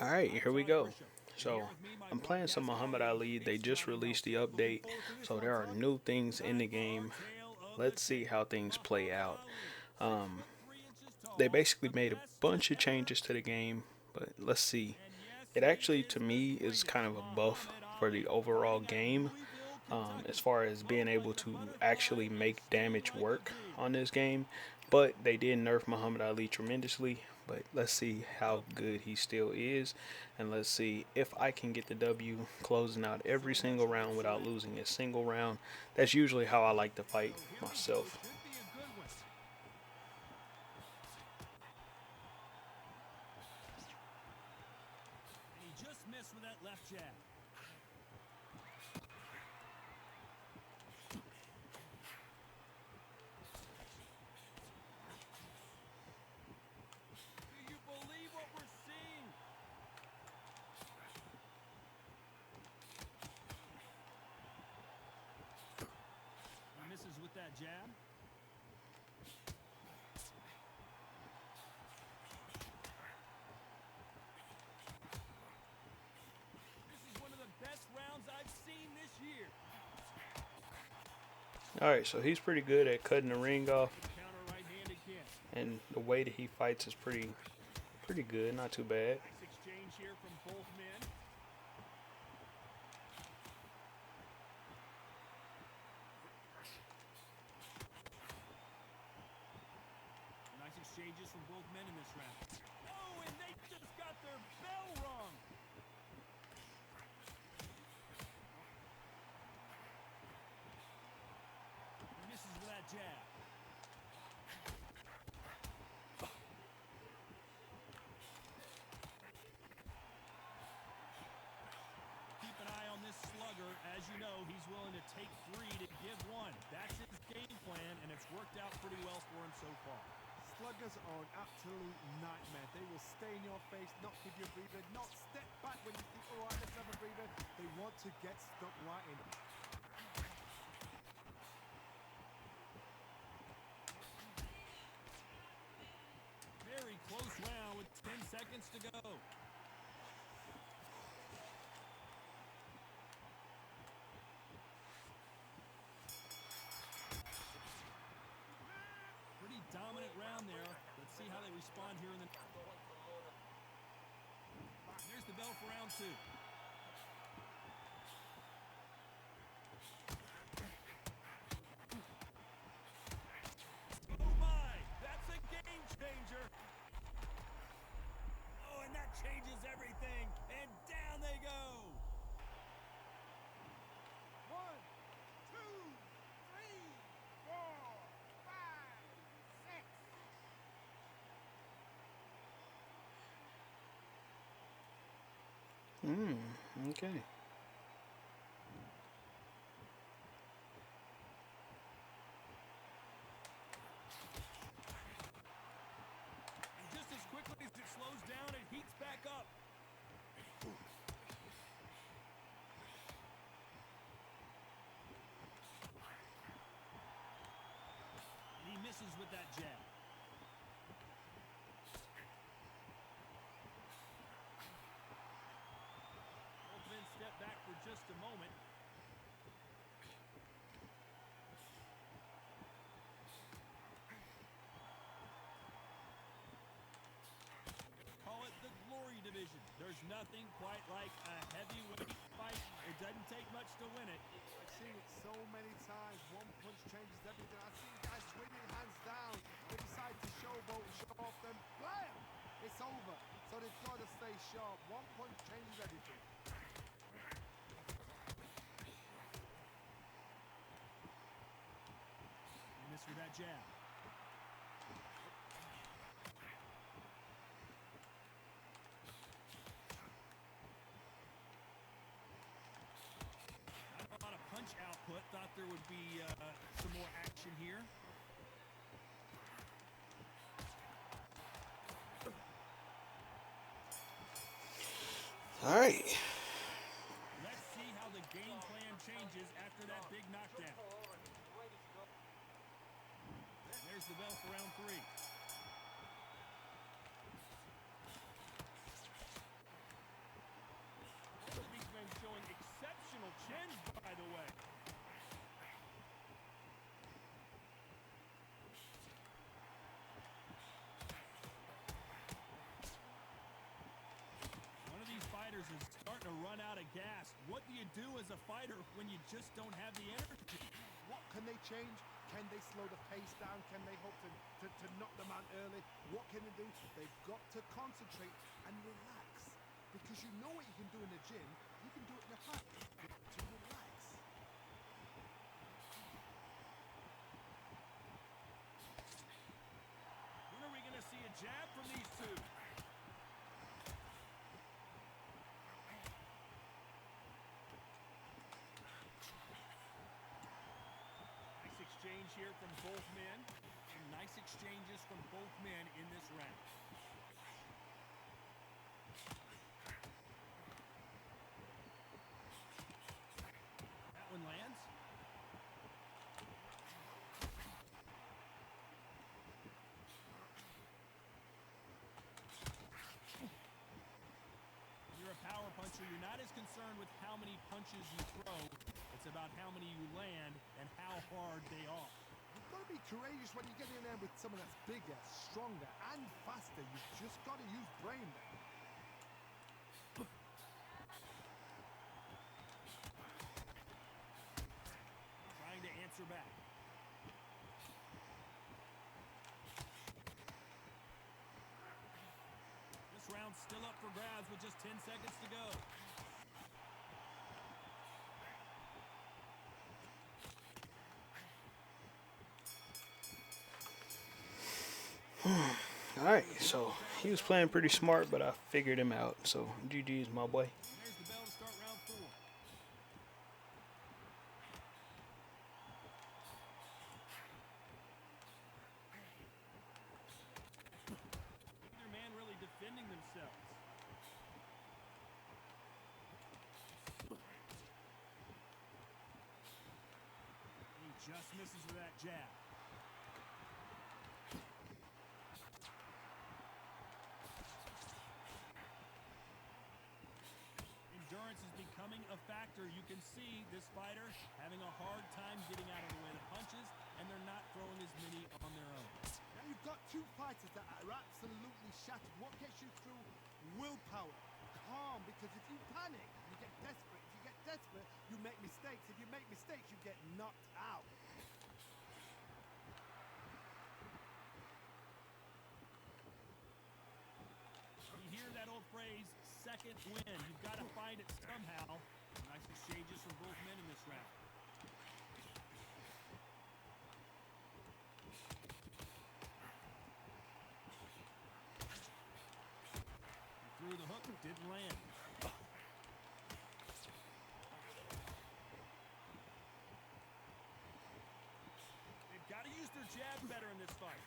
Alright, here we go. So, I'm playing some Muhammad Ali. They just released the update, so there are new things in the game. Let's see how things play out. Um, they basically made a bunch of changes to the game, but let's see. It actually, to me, is kind of a buff for the overall game, as far as being able to actually make damage work on this game. But they did nerf Muhammad Ali tremendously. But let's see how good he still is, and let's see if I can get the W closing out every single round without losing a single round. That's usually how I like to fight myself. Misses with that jab. This is one of the best rounds I've seen this year. Alright, so he's pretty good at cutting the ring off, Counter right hand again. and the way that he fights is pretty good, not too bad. Nice exchange here from both men. Nice exchanges from both men in this round. Oh, and they just got their bell rung. He misses with that jab. Keep an eye on this slugger. As you know, he's willing to take three to give one. That's his game plan, and it's worked out pretty well for him so far. Sluggers are an absolute nightmare. They will stay in your face, not give you a breather, not step back when you think, all right, let's have a breather. They want to get stuck right in. Very close round with 10 seconds to go. Pretty dominant round there. Let's see how they respond here in the... There's the bell for round two. Oh my, that's a game changer. Oh, and that changes everything. And down they go. 1, 2, 3, 4, 5, 6. Okay. And just as quickly as it slows down, it heats back up. And he misses with that jab. Both men step back for just a moment. Call it the glory division. There's nothing quite like a heavyweight fight. It doesn't take much to win it. I've seen it so many times. One punch changes everything. I've seen guys winning hands down. They decide to showboat and show off them. Blam! It's over. So they've got to stay sharp. One punch changes everything. He missed with that jab. Not a lot of punch output. Thought there would be some more action here. Alright. Let's see how the game plan changes after that big knockdown. There's the bell for round three. gas. What do you do as a fighter when you just don't have the energy? What can they change? Can they slow the pace down? Can they hope to knock them out early? What can they do? They've got to concentrate and relax. Because you know what you can do in the gym, you can do it in the fight. To relax. When are we going to see a jab from these two? Nice exchange here from both men. Some nice exchanges from both men in this round. That one lands. You're a power puncher. You're not as concerned with how many punches you throw. It's about how many you land and how hard they are. You've got to be courageous when you get in there with someone that's bigger, stronger, and faster. You've just got to use brain there. Trying to answer back. This round's still up for grabs with just 10 seconds to go. Alright, so he was playing pretty smart, but I figured him out. So GG's, my boy. There's the bell to start round 4. Neither man really defending themselves. He just misses with that jab. Endurance is becoming a factor. You can see this fighter having a hard time getting out of the way of the punches, and they're not throwing as many on their own. Now you've got two fighters that are absolutely shattered. What gets you through? Willpower. Calm, because if you panic, you get desperate. If you get desperate, you make mistakes. If you make mistakes, you get knocked out. You hear that old phrase, second win. You've got to find it somehow. Nice exchanges from both men in this round. He threw the hook, didn't land. They've got to use their jab better in this fight.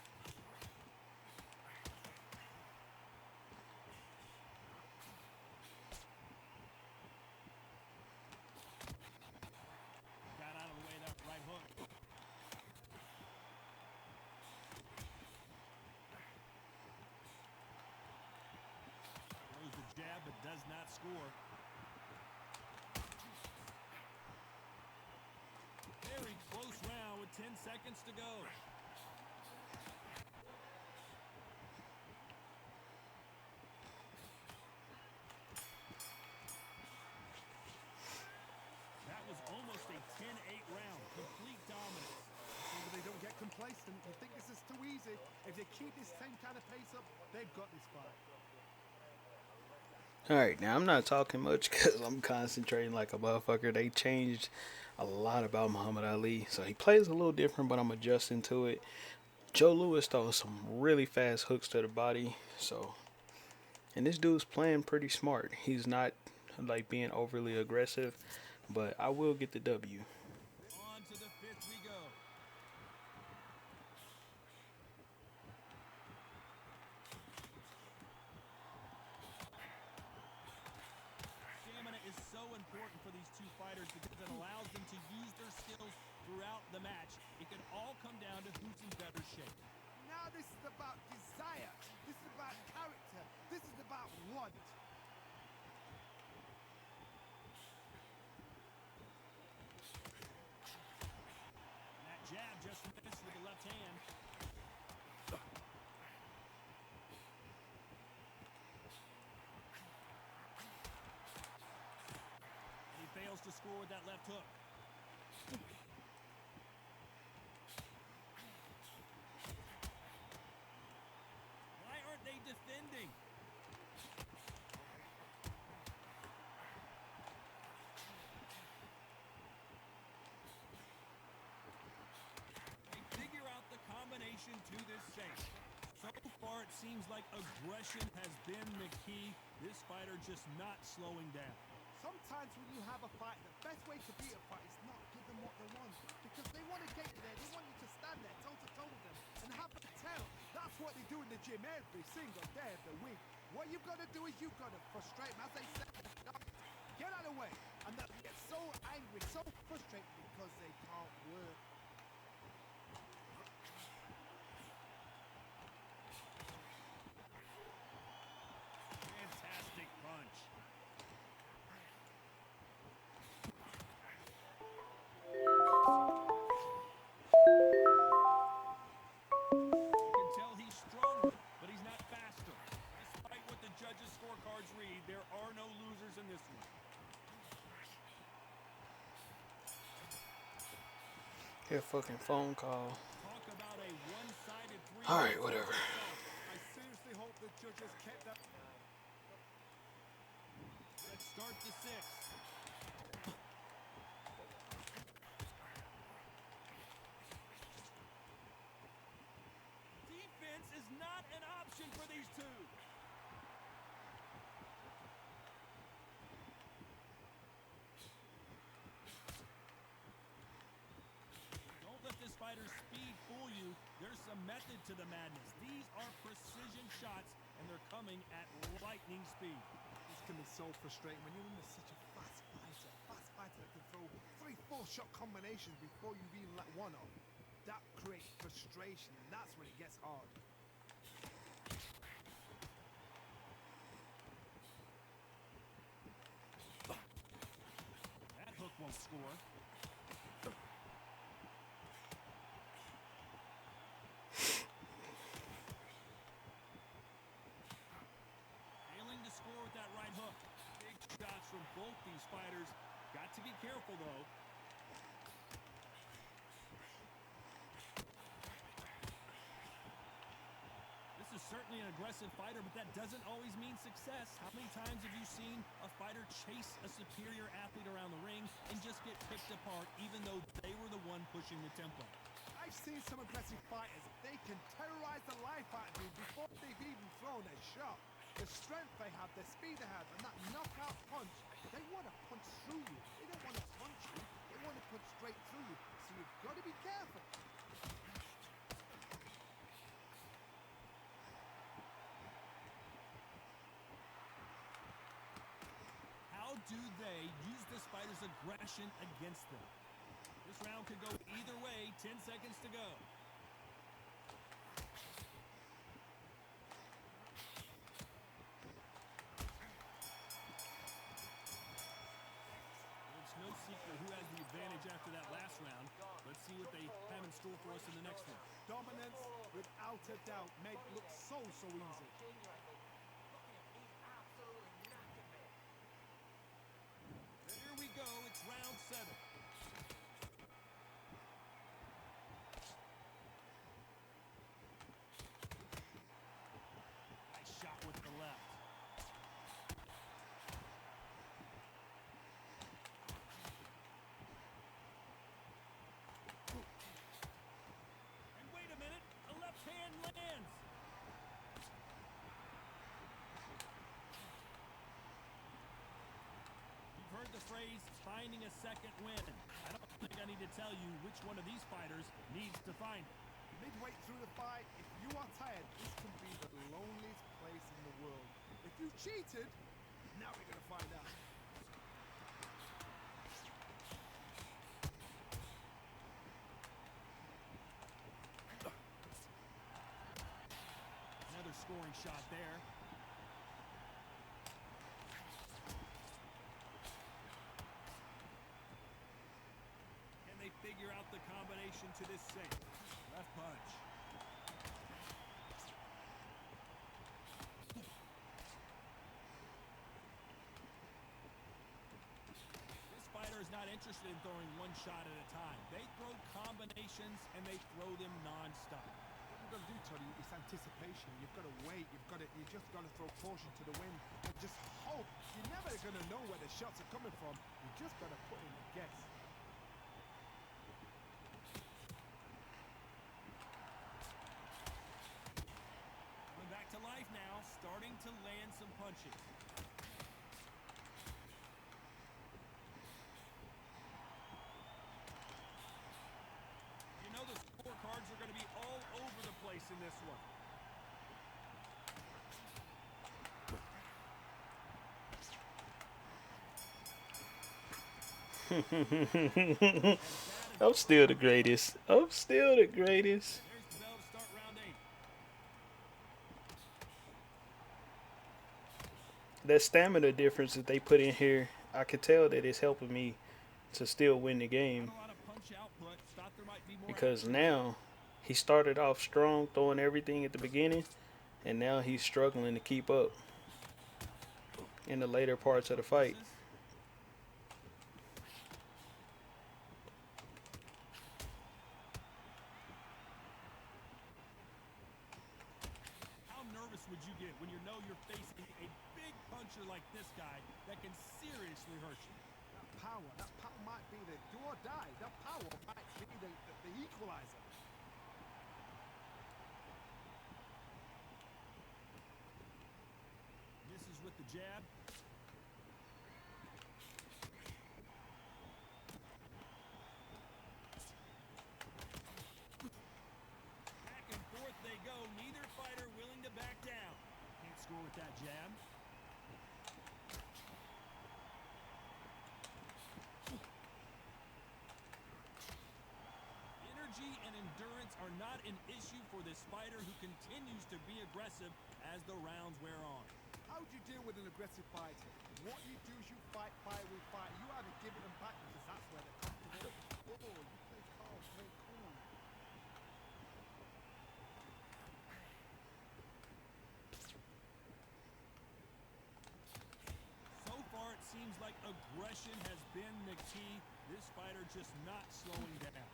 Got out of the way of that right hook. Throws the jab but does not score. Very close round with 10 seconds to go. That was almost a 10-8 round. Complete dominance. But they don't get complacent. You think this is too easy. If they keep this same kind of pace up, they've got this fight. Alright, now I'm not talking much because I'm concentrating like a motherfucker. They changed a lot about Muhammad Ali. So he plays a little different, but I'm adjusting to it. Joe Louis throws some really fast hooks to the body. So, and this dude's playing pretty smart. He's not like being overly aggressive, but I will get the W. On to the 5th we go. Stamina is so important for these two fighters because it allows them to use their skills throughout the match. It can all come down to who's in better shape. Now this is about desire. This is about character. This is about want. And that jab just missed with the left hand. to score with that left hook. Why aren't they defending? They figure out the combination to this save. So far, it seems like aggression has been the key. This fighter just not slowing down. Sometimes when you have a fight, the best way to beat a fight is not give them what they want. Because they want to get you there. They want you to stand there toe-to-toe with them and have a tell. That's what they do in the gym every single day of the week. What you've got to do is you've got to frustrate them. As they say, get out of the way. And they'll get so angry, so frustrated because they can't work. Fantastic punch. You can tell he's stronger, but he's not faster. Despite what the judges' scorecards read, there are no losers in this one. Get a fucking phone call. Talk about a one-sided three. All right, whatever. I seriously hope the judges kept that. Let's start the sixth. Defense is not an option for these two. Don't let this fighter's speed fool you. There's some method to the madness. These are precision shots, and they're coming at lightning speed. This can be so frustrating when you're in such a fast fighter. Fast fighter that can throw 3-4 shot combinations before you've even let one off. That creates frustration, and that's when it gets hard. That hook won't score. Failing to score with that right hook. Big shots from both these fighters. Got to be careful, though. This is certainly an aggressive fighter, but that doesn't always mean success. How many times have you seen a fighter chase a superior athlete around the ring and just get picked apart, even though they were the one pushing the tempo? I've seen some aggressive fighters. They can terrorize the life out of you before they've even thrown a shot. The strength they have, the speed they have, and that knockout punch, they want to punch through you. They don't want to punch you. They want to punch straight through you. So you've got to be careful. How do they use this fighter's aggression against them? This round could go either way. 10 seconds to go. It's no secret who has the advantage after that last round. Let's see what they have in store for us in the next one. Dominance, without a doubt, made it look so easy. Here we go. It's round 7. Nice shot with the left. And wait a minute, a left hand lands. You've heard the phrase, finding a second win. I don't think I need to tell you which one of these fighters needs to find it. Midway through the fight, if you are tired, this can be the loneliest place in the world. If you cheated, now we're going to find out. Another scoring shot there. Can they figure out the combination to this save? Left punch. This fighter interested in throwing one shot at a time. They throw combinations and they throw them non-stop. What you've got to do, Tony, is anticipation. You've got to wait. You just got to throw caution to the wind and just hope. You're never going to know where the shots are coming from. You just got to put in a guess. Coming back to life now, starting to land some punches. You know the scorecards are going to be all over the place in this one. I'm still the greatest. I'm still the greatest. There's the bell to start round 8. That stamina difference that they put in here, I could tell that it's helping me to still win the game. Not a lot of punch output. Thought there might be more Because action. now he started off strong, throwing everything at the beginning, and now he's struggling to keep up in the later parts of the fight. How nervous would you get when you know you're facing a big puncher like this guy that can seriously hurt you? That power might be the do or die. That power might be the equalizer. Misses with the jab. Back and forth they go. Neither fighter willing to back down. Can't score with that jab. Energy and endurance are not an issue for this fighter who continues to be aggressive as the rounds wear on. How do you deal with an aggressive fighter? What you do is you fight with fight. You either give it them back because that's where they're comfortable. Oh, you play calm, play cool. So far, it seems like aggression has been the key. This fighter just not slowing down.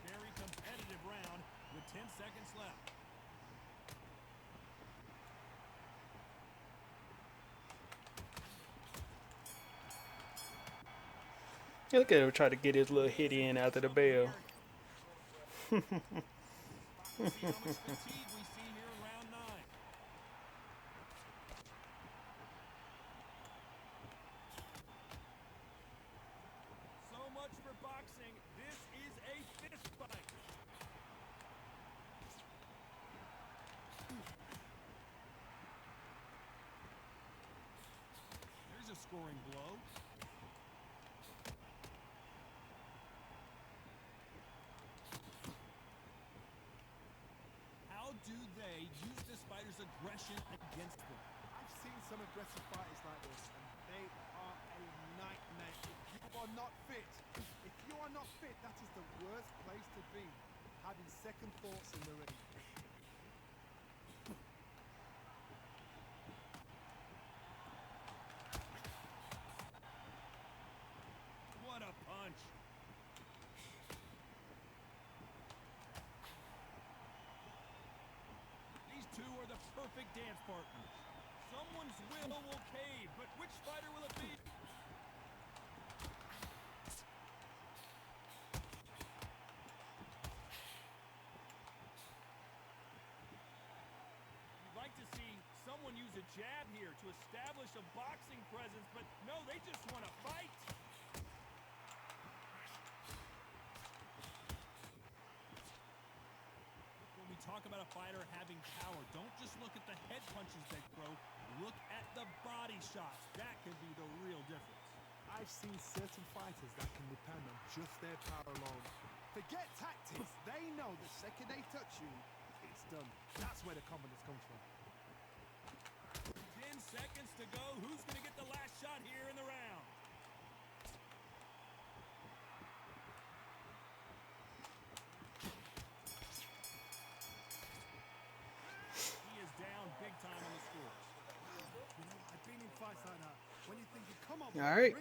Very competitive round with 10 seconds left. Look at him try to get his little hit in after the bell. See how much fatigue we see here in round 9. So much for boxing. This is a fist fight. There's a scoring blow. How do they use this fighter's aggression against them? I've seen some aggressive fighters like this, and they are a nightmare. If you are not fit, that is the worst place to be. Having second thoughts in the ring. What a punch. These two are the perfect dance partners. Someone's will cave, but which fighter will it be? You'd like to see someone use a jab here to establish a boxing presence, but no, they just want to fight. When we talk about a fighter having power, don't just look at the head punches they throw. Look at the body shots. That can be the real difference. I've seen certain fighters that can depend on just their power alone. Forget tactics. They know the second they touch you, it's done. That's where the confidence comes from. 10 seconds to go. Who's going to get the last shot here in the round? He is down big time on the score. All right.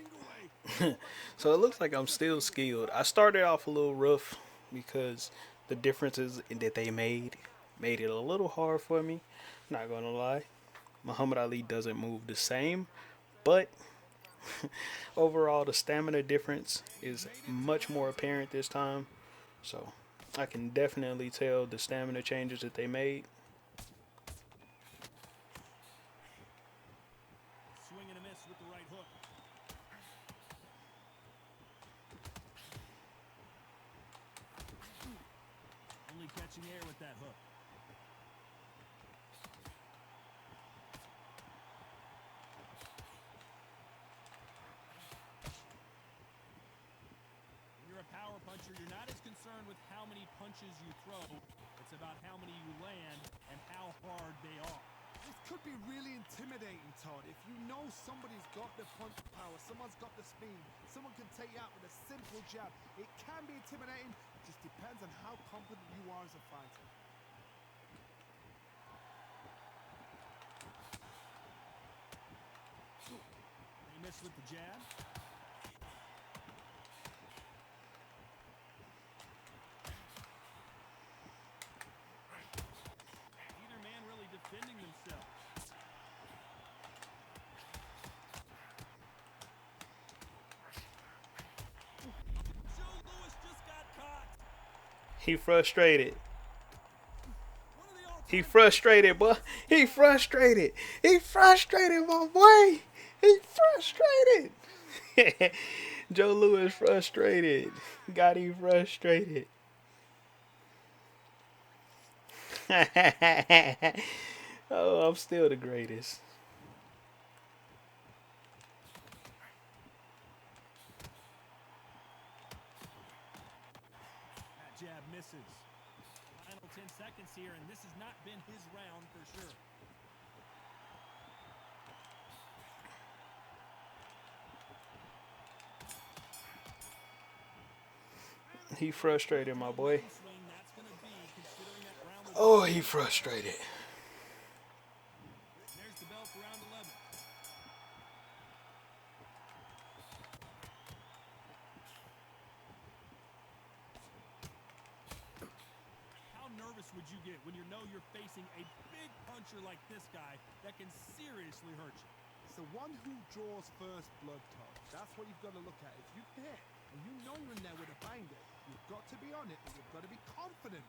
So it looks like I'm still skilled. I started off a little rough because the differences that they made it a little hard for me. Not gonna lie. Muhammad Ali doesn't move the same, but overall the stamina difference is much more apparent this time. So I can definitely tell the stamina changes that they made. Swing and a miss with the right hook. Only catching air with that hook. When you're a power puncher, you're not as concerned with how many punches you throw. It's about how many you land and how hard they are. This could be really intimidating, Todd. If you know somebody's got the punch power, someone's got the speed, someone can take you out with a simple jab. It can be intimidating. It just depends on how confident you are as a fighter. They miss with the jab. Neither man really defending themselves. Joe Louis just got caught. He frustrated. One of the He all-time frustrated, boy. He frustrated. He frustrated, my boy. He frustrated. Joe Louis frustrated. Got him frustrated. Oh, I'm still the greatest. That jab misses. Final 10 seconds here, and this has not been his round for sure. He frustrated, my boy. Swing that's going to be, considering that round was Oh, he frustrated. There's the bell for round 11. How nervous would you get when you know you're facing a big puncher like this guy that can seriously hurt you? It's the one who draws first blood, Todd. That's what you've got to look at. If you hit and you know you're in there with a banger, you've got to be on it and you've got to be confident.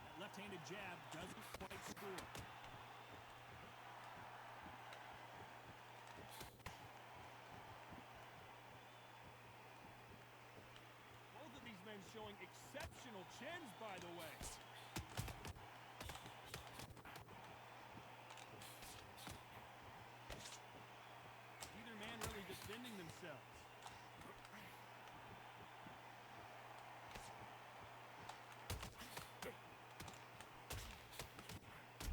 That left-handed jab doesn't quite score. Both of these men showing exceptional chins, by the way. Neither man really defending themselves.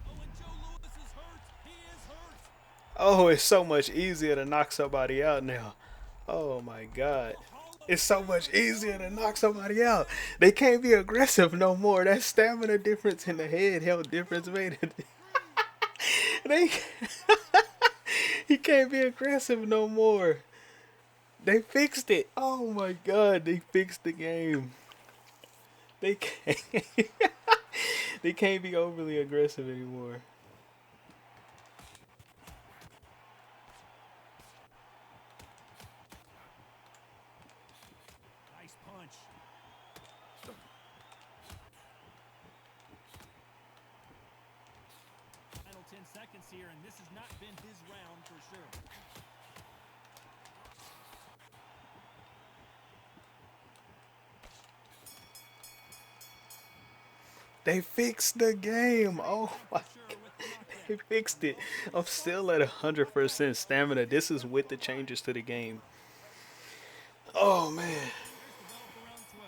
Oh, and Joe Louis is hurt. He is hurt. Oh, it's so much easier to knock somebody out now. Oh my God. It's so much easier to knock somebody out. They can't be aggressive no more. That stamina difference in the head health difference made it. They he can't be aggressive no more. They fixed it. Oh my God, they fixed the game. They can't they can't be overly aggressive anymore. Nice punch. Final 10 seconds here, and this has not been his round for sure. They fixed the game. Oh my. For sure with the knockdown. They fixed it. I'm still at 100% stamina. This is with the changes to the game. Oh man. There's the bell for round 12.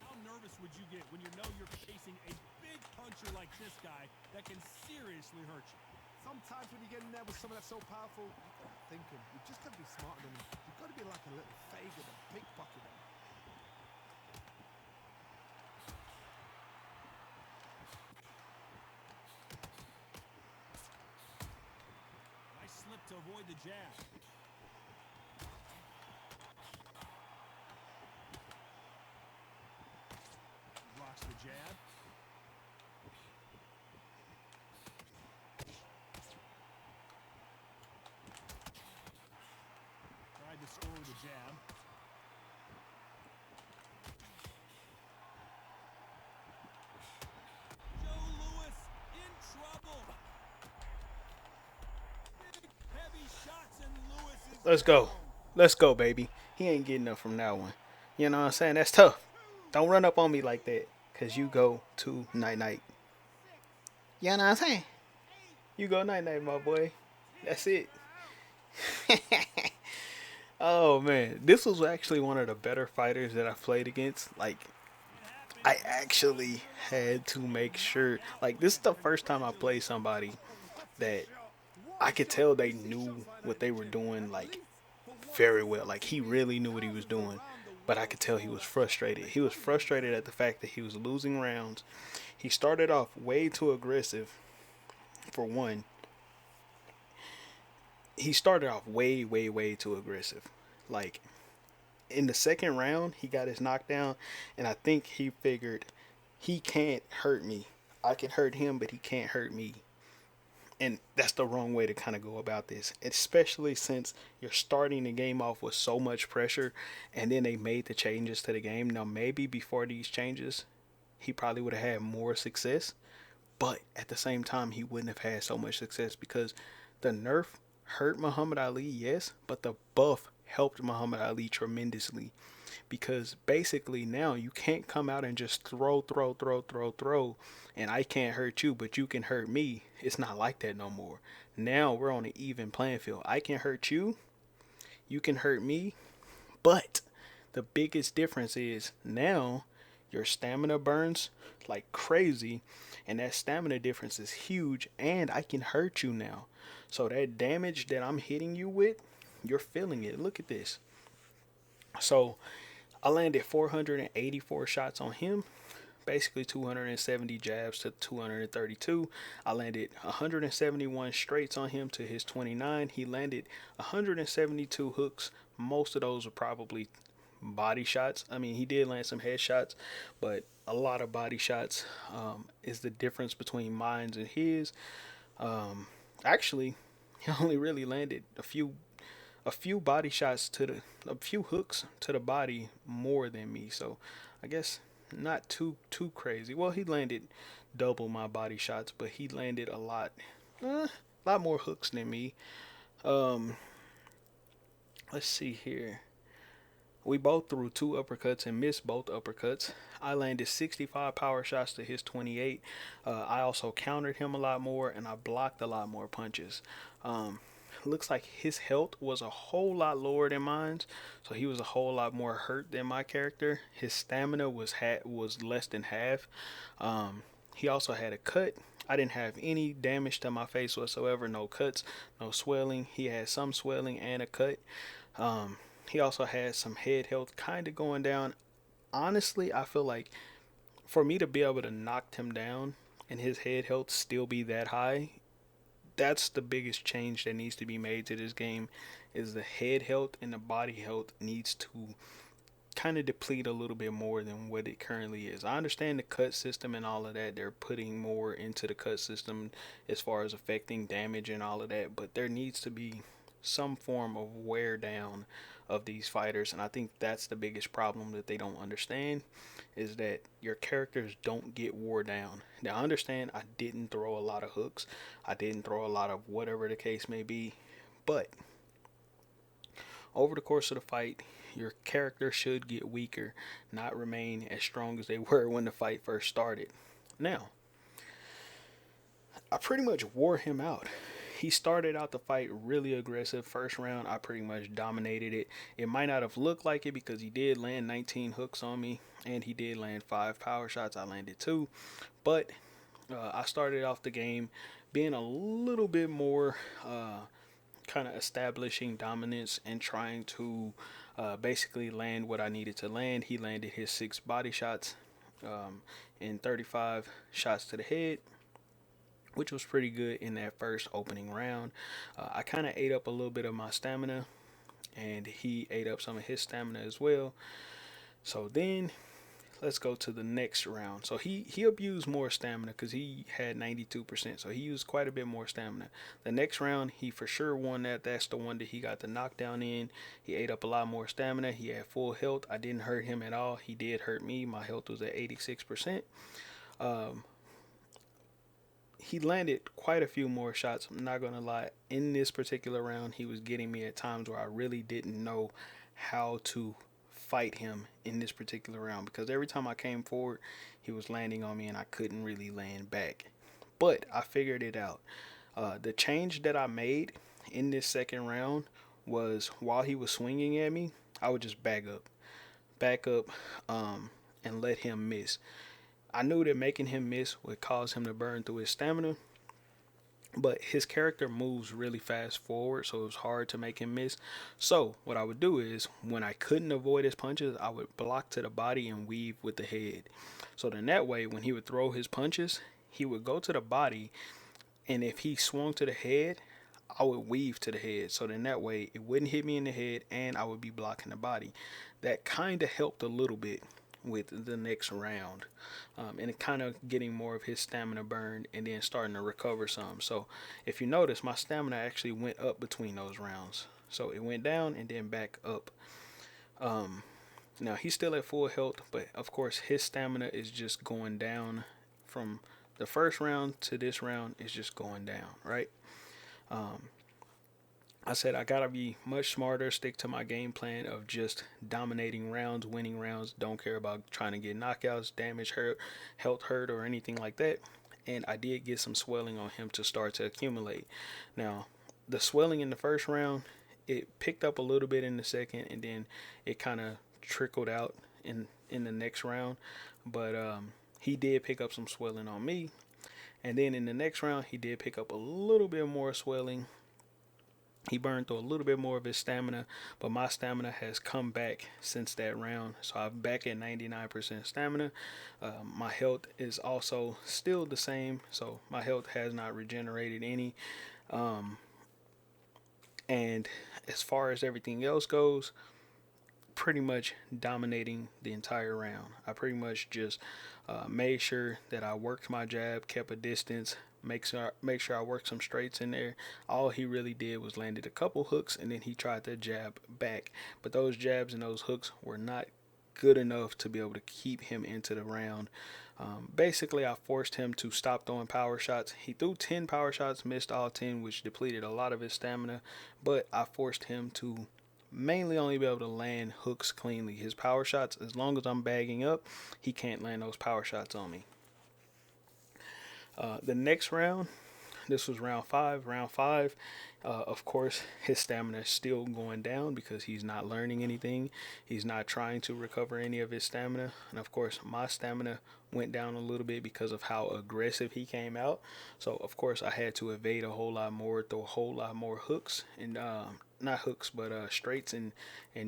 How nervous would you get when you know you're facing a big puncher like this guy that can seriously hurt you? Sometimes when you get in there with someone that's so powerful, you got to think him. You just got to be smarter than him. You've got to be like a little faggot and pickpocket him. avoid the jab. Blocks the jab. Tried to score with a jab. Joe Louis in trouble. Big, heavy shots, and Louis is Let's go. down. Let's go, baby. He ain't getting up from that one. You know what I'm saying? That's tough. Don't run up on me like that, because you go to night-night. You know what I'm saying? You go night-night, my boy. That's it. Oh, man. This was actually one of the better fighters that I played against. Like, I actually had to make sure. Like, this is the first time I played somebody that I could tell they knew what they were doing, like, very well. Like, he really knew what he was doing. But I could tell he was frustrated. He was frustrated at the fact that he was losing rounds. He started off way too aggressive, for one. He started off way, way, way too aggressive. Like, in the second round, he got his knockdown, and I think he figured he can't hurt me. I can hurt him, but he can't hurt me. And that's the wrong way to kind of go about this, especially since you're starting the game off with so much pressure, and then they made the changes to the game. Now, maybe before these changes, he probably would have had more success, but at the same time, he wouldn't have had so much success because the nerf hurt Muhammad Ali, yes, but the buff helped Muhammad Ali tremendously, because basically now you can't come out and just throw, and I can't hurt you, but you can hurt me. It's not like that no more. Now we're on an even playing field. I can hurt you, you can hurt me, but the biggest difference is now your stamina burns like crazy, and that stamina difference is huge, and I can hurt you now. So that damage that I'm hitting you with, you're feeling it. Look at this. So I landed 484 shots on him, basically 270 jabs to 232. I landed 171 straights on him to his 29. He landed 172 hooks. Most of those were probably body shots. I mean, he did land some headshots, but a lot of body shots is the difference between mine and his. Actually, he only really landed a few body shots a few hooks to the body more than me. So I guess not too crazy. Well, he landed double my body shots, but he landed a lot more hooks than me. Um, let's see here. We both threw 2 uppercuts and missed both uppercuts. I landed 65 power shots to his 28. I also countered him a lot more, and I blocked a lot more punches. Looks like his health was a whole lot lower than mine, so he was a whole lot more hurt than my character. His stamina was less than half. He also had a cut. I didn't have any damage to my face whatsoever. No cuts, no swelling. He had some swelling and a cut. He also had some head health kind of going down. Honestly, I feel like for me to be able to knock him down and his head health still be that high, that's the biggest change that needs to be made to this game, is the head health and the body health needs to kind of deplete a little bit more than what it currently is. I understand the cut system and all of that. They're putting more into the cut system as far as affecting damage and all of that, but there needs to be some form of wear down of these fighters, and I think that's the biggest problem that they don't understand, is that your characters don't get wore down. Now, I understand I didn't throw a lot of hooks, I didn't throw a lot of whatever the case may be, but over the course of the fight, your character should get weaker, not remain as strong as they were when the fight first started. Now, I pretty much wore him out. He started out the fight really aggressive. First round, I pretty much dominated it. It might not have looked like it because he did land 19 hooks on me, and he did land 5 power shots. I landed 2. But I started off the game being a little bit more kind of establishing dominance and trying to basically land what I needed to land. He landed his 6 body shots and 35 shots to the head. which was pretty good in that first opening round. I kind of ate up a little bit of my stamina, and he ate up some of his stamina as well. So then let's go to the next round. So he abused more stamina because he had 92%. So he used quite a bit more stamina. The next round, he for sure won that. That's the one that he got the knockdown in. He ate up a lot more stamina. He had full health. I didn't hurt him at all. He did hurt me. My health was at 86%. He landed quite a few more shots. I'm not going to lie. In this particular round, he was getting me at times where I really didn't know how to fight him in this particular round, because every time I came forward, he was landing on me and I couldn't really land back. But I figured it out. The change that I made in this second round was, while he was swinging at me, I would just back up, and let him miss. I knew that making him miss would cause him to burn through his stamina, but his character moves really fast forward, so it was hard to make him miss. So what I would do is, when I couldn't avoid his punches, I would block to the body and weave with the head. So then that way, when he would throw his punches, he would go to the body, and if he swung to the head, I would weave to the head. So then that way, it wouldn't hit me in the head, and I would be blocking the body. That kind of helped a little bit with the next round, and it kind of getting more of his stamina burned and then starting to recover some. So if you notice, my stamina actually went up between those rounds. So it went down and then back up. Now he's still at full health, but of course his stamina is just going down from the first round to this round. Is just going down, right? I said I gotta be much smarter, stick to my game plan of just dominating rounds, winning rounds, don't care about trying to get knockouts, damage, hurt, health hurt, or anything like that. And I did get some swelling on him to start to accumulate. Now, the swelling in the first round, it picked up a little bit in the second, and then it kind of trickled out in the next round. But he did pick up some swelling on me. And then in the next round, he did pick up a little bit more swelling. He burned through a little bit more of his stamina, but my stamina has come back since that round. So I'm back at 99% stamina. My health is also still the same, so my health has not regenerated any. And as far as everything else goes, pretty much dominating the entire round. I pretty much just made sure that I worked my jab, kept a distance, make sure I worked some straights in there. All he really did was landed a couple hooks, and then he tried to jab back. But those jabs and those hooks were not good enough to be able to keep him into the round. Basically, I forced him to stop throwing power shots. He threw 10 power shots, missed all 10, which depleted a lot of his stamina. But I forced him to mainly only be able to land hooks cleanly. His power shots, as long as I'm bagging up, he can't land those power shots on me. The next round, this was round 5. Round 5, of course, his stamina is still going down because he's not learning anything. He's not trying to recover any of his stamina. And of course, my stamina went down a little bit because of how aggressive he came out. So, of course, I had to evade a whole lot more, throw a whole lot more hooks. And not hooks, but straights and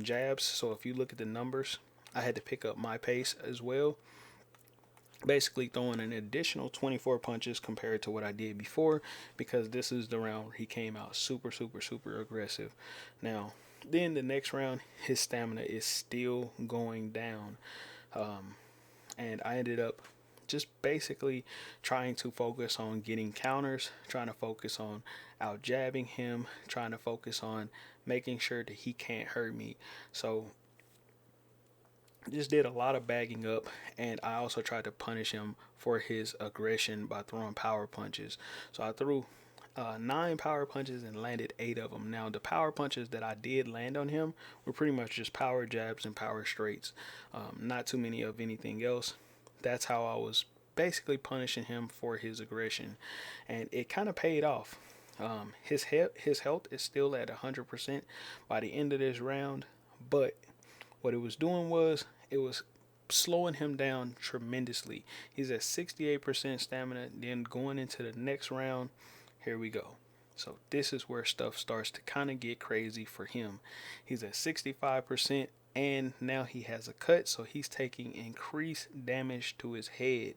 jabs. So if you look at the numbers, I had to pick up my pace as well. Basically throwing an additional 24 punches compared to what I did before, because this is the round where he came out super aggressive. Now, then the next round, his stamina is still going down. And I ended up just basically trying to focus on getting counters, trying to focus on out jabbing him, trying to focus on making sure that he can't hurt me. So just did a lot of bagging up, and I also tried to punish him for his aggression by throwing power punches. So I threw 9 power punches and landed 8 of them. Now, the power punches that I did land on him were pretty much just power jabs and power straights. Not too many of anything else. That's how I was basically punishing him for his aggression, and it kind of paid off. His health is still at 100% by the end of this round, but what it was doing was it was slowing him down tremendously. He's at 68% stamina. Then going into the next round, here we go. So this is where stuff starts to kind of get crazy for him. He's at 65%, and now he has a cut, so he's taking increased damage to his head.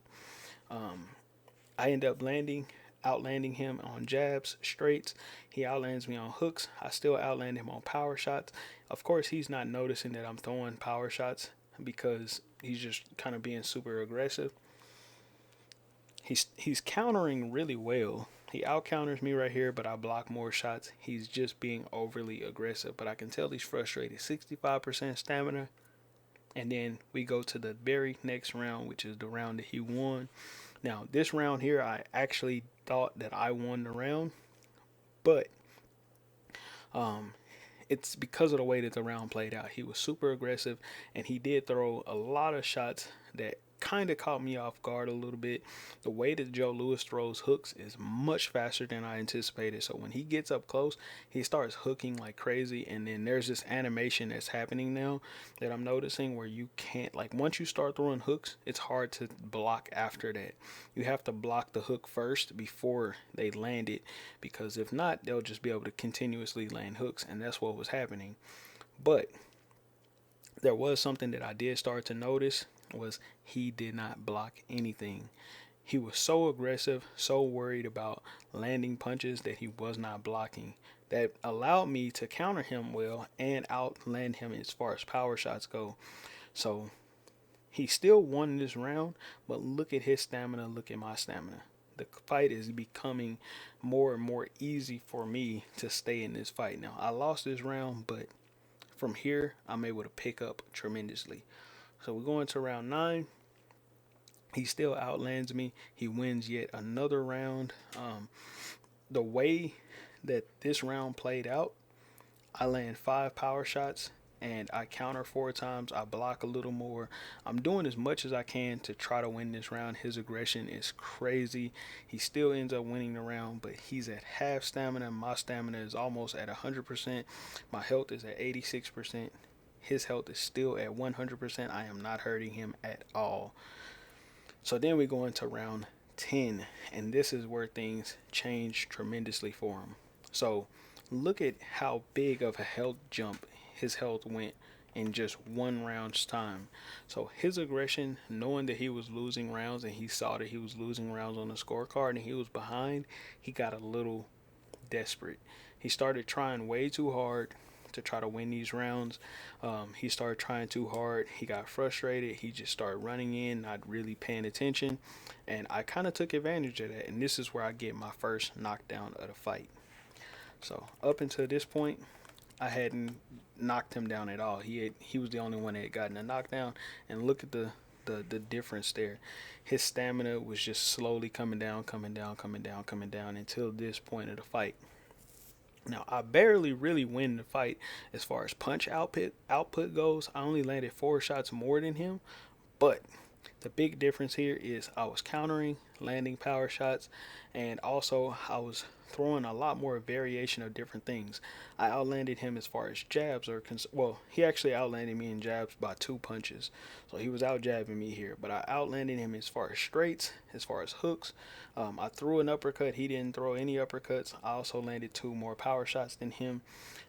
I end up landing outlanding him on jabs, straights. He outlands me on hooks. I still outland him on power shots. Of course, he's not noticing that I'm throwing power shots because he's just kind of being super aggressive. He's countering really well. He out counters me right here, but I block more shots. He's just being overly aggressive, but I can tell he's frustrated. 65% stamina. And then we go to the very next round, which is the round that he won. Now, this round here, I actually thought that I won the round, but it's because of the way that the round played out. He was super aggressive, and he did throw a lot of shots that kind of caught me off guard a little bit. The way that Joe Louis throws hooks is much faster than I anticipated. So when he gets up close, he starts hooking like crazy. And then there's this animation that's happening now that I'm noticing where you can't, like, once you start throwing hooks, it's hard to block after that. You have to block the hook first before they land it, because if not, they'll just be able to continuously land hooks. And that's what was happening. But there was something that I did start to notice, was he did not block anything. He was so aggressive, so worried about landing punches that he was not blocking. That allowed me to counter him well and outland him as far as power shots go. So he still won this round, but look at his stamina, look at my stamina. The fight is becoming more and more easy for me to stay in this fight. Now, I lost this round, but from here, I'm able to pick up tremendously. So we're going to round 9. He still outlands me. He wins yet another round. The way that this round played out, I land 5 power shots and I counter 4 times. I block a little more. I'm doing as much as I can to try to win this round. His aggression is crazy. He still ends up winning the round, but he's at half stamina. My stamina is almost at 100%. My health is at 86%. His health is still at 100%. I am not hurting him at all. So then we go into round 10, and this is where things change tremendously for him. So look at how big of a health jump his health went in just one round's time. So his aggression, knowing that he was losing rounds, and he saw that he was losing rounds on the scorecard and he was behind, he got a little desperate. He started trying way too hard to try to win these rounds. He started trying too hard. He got frustrated. He just started running in, not really paying attention. And I kind of took advantage of that. And this is where I get my first knockdown of the fight. So up until this point, I hadn't knocked him down at all. He was the only one that had gotten a knockdown. And look at the difference there. His stamina was just slowly coming down until this point of the fight. Now, I barely really win the fight as far as punch output goes. I only landed 4 shots more than him, but the big difference here is I was countering, landing power shots, and also I was throwing a lot more variation of different things. I outlanded him as far as jabs are well, he actually outlanded me in jabs by 2 punches. So he was out jabbing me here, but I outlanded him as far as straights, as far as hooks. I threw an uppercut. He didn't throw any uppercuts. I also landed 2 more power shots than him.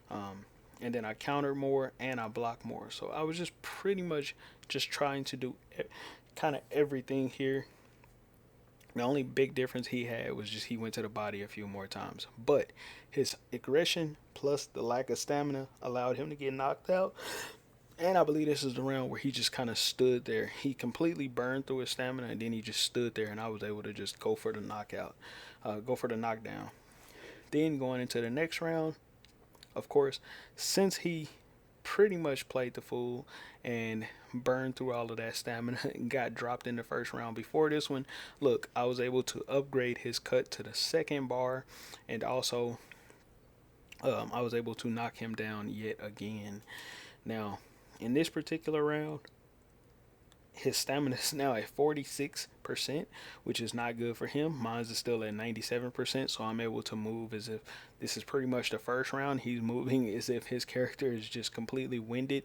And then I countered more and I blocked more. So I was just pretty much just trying to do kind of everything here. The only big difference he had was just he went to the body a few more times. But his aggression plus the lack of stamina allowed him to get knocked out. And I believe this is the round where he just kind of stood there. He completely burned through his stamina, and then he just stood there, and I was able to just go for the knockdown. Then going into the next round, of course, since he pretty much played the fool and burned through all of that stamina and got dropped in the first round before this one, look, I was able to upgrade his cut to the second bar, and also I was able to knock him down yet again. Now, in this particular round, his stamina is now at 46%, which is not good for him. Mine is still at 97%, so I'm able to move as if this is pretty much the first round. He's moving as if his character is just completely winded,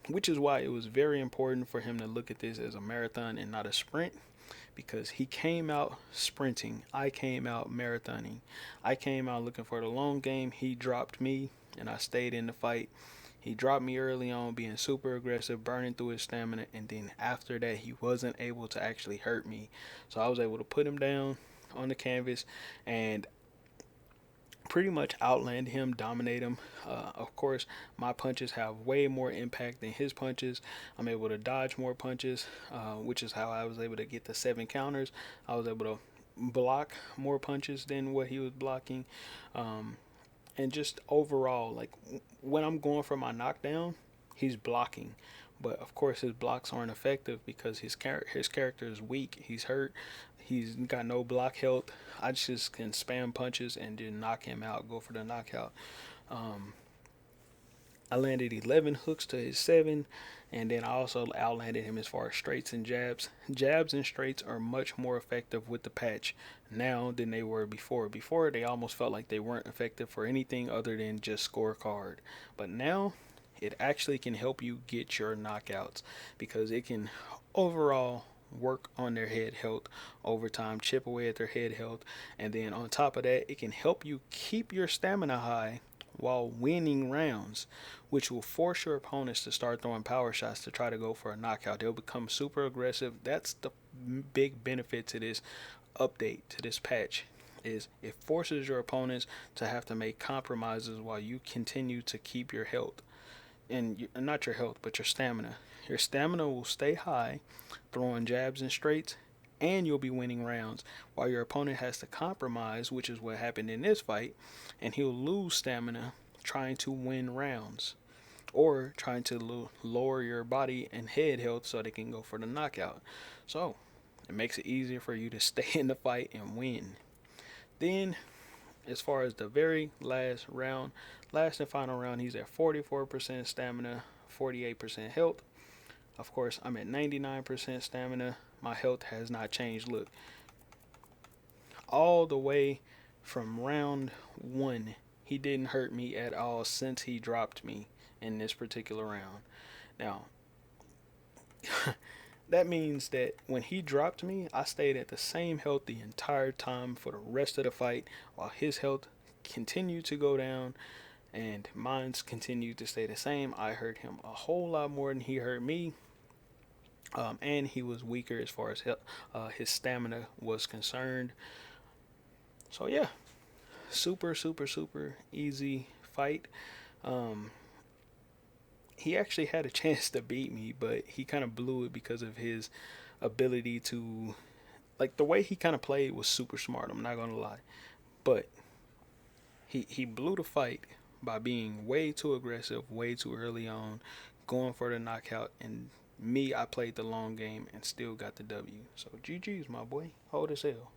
which is why it was very important for him to look at this as a marathon and not a sprint, because he came out sprinting. I came out marathoning. I came out looking for the long game. He dropped me, and I stayed in the fight. He dropped me early on, being super aggressive, burning through his stamina, and then after that, he wasn't able to actually hurt me. So I was able to put him down, on the canvas and pretty much outland him, dominate him. Of course, my punches have way more impact than his punches. I'm able to dodge more punches, which is how I was able to get the 7 counters. I was able to block more punches than what he was blocking. And just overall, like when I'm going for my knockdown, he's blocking. But of course, his blocks aren't effective because his character is weak. He's hurt. He's got no block health. I just can spam punches and then knock him out, go for the knockout. I landed 11 hooks to his 7, and then I also outlanded him as far as straights and jabs. Jabs and straights are much more effective with the patch now than they were before. Before, they almost felt like they weren't effective for anything other than just scorecard. But now, it actually can help you get your knockouts because it can overall work on their head health over time, chip away at their head health, and then on top of that, it can help you keep your stamina high while winning rounds, which will force your opponents to start throwing power shots to try to go for a knockout. They'll become super aggressive. That's the big benefit to this update, to this patch, is it forces your opponents to have to make compromises while you continue to keep your health. And not your health, but your stamina. Your stamina will stay high, throwing jabs and straights, and you'll be winning rounds while your opponent has to compromise, which is what happened in this fight, and he'll lose stamina trying to win rounds or trying to lower your body and head health so they can go for the knockout. So it makes it easier for you to stay in the fight and win. Then, as far as the very last round, last and final round, he's at 44% stamina, 48% health. Of course, I'm at 99% stamina. My health has not changed. Look, all the way from round 1, he didn't hurt me at all since he dropped me in this particular round. Now, that means that when he dropped me, I stayed at the same health the entire time for the rest of the fight, while his health continued to go down and mine's continued to stay the same. I hurt him a whole lot more than he hurt me. And he was weaker as far as his stamina was concerned. So yeah, super easy fight. He actually had a chance to beat me, but he kind of blew it because of his ability to, like, the way he kind of played was super smart. I'm not gonna lie, but he blew the fight by being way too aggressive, way too early on, going for the knockout, and me, I played the long game and still got the W. So GG's, my boy. Hold as hell.